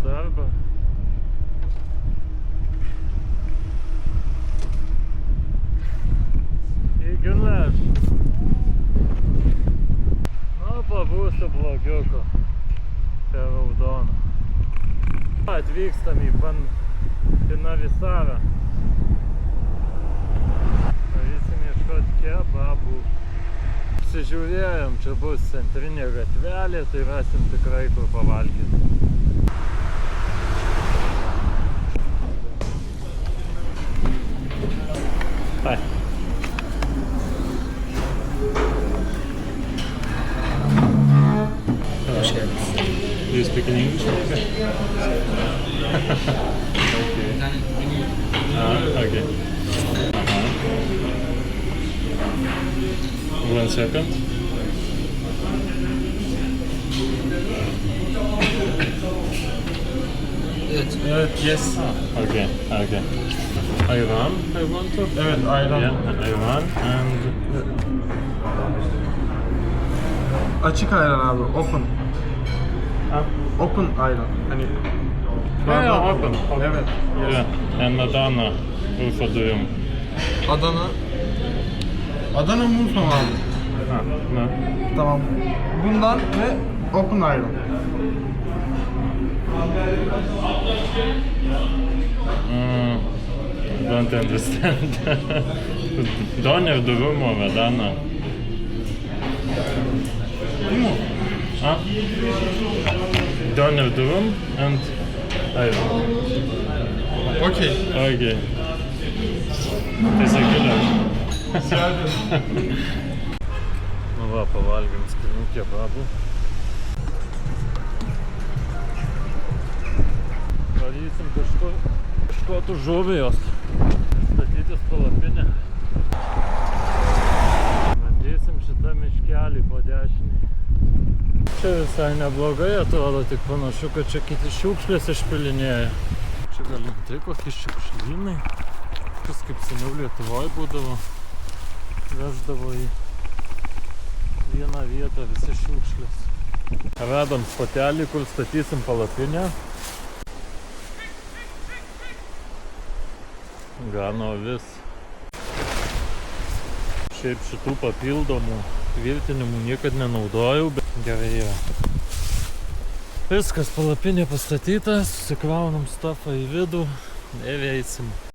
darbą. Įginleš. Nu, pabūsiu blogiuko per Raudoną. Atvykstam į Pinavisarą. Varysim ieškoti kebabų. Apsižiūrėjom, čia bus centrinė gatvelė, tai rasim tikrai kur pavalgyti. Hi. Do you speak in English? Okay. One second. Yes. Okay. Ayran, I want to. Evet, ayran. Yeah, ayran and Açık ayran abi, open. Open ayran. Hani yeah, open. Evet. Yeah, and Adana, Urfa duyum. Adana muz mu abi? No. Tamam. Bundan ve open ayran. Don't understand. Doner durum or Adana? Bu mu? Huh? Doner durum and ayran. Okey. Okay. Teşekkürler. Rica ederim. Nu va, pavalgėm skanių kebabų. Varysim kažkotų žuvijos. Statytis palapinę. Bandysim šitą miškelį po dešinį. Čia visai neblogai atrodo, tik panašu, kad čia kiti šiukšlės išpilinėja. Čia galim tai kokie šiukšlynai. Kas kaip seniau Lietuvoje būdavo. Veždavo į vieną vietą visi šiukšlės. Radom spotelį, kur statysim palapinę. Gano vis. Šiaip šitų papildomų tvirtinimų niekad nenaudojau, bet gerai yra. Viskas, palapinė pastatyta, susikraunam stafą į vidų ir eisim.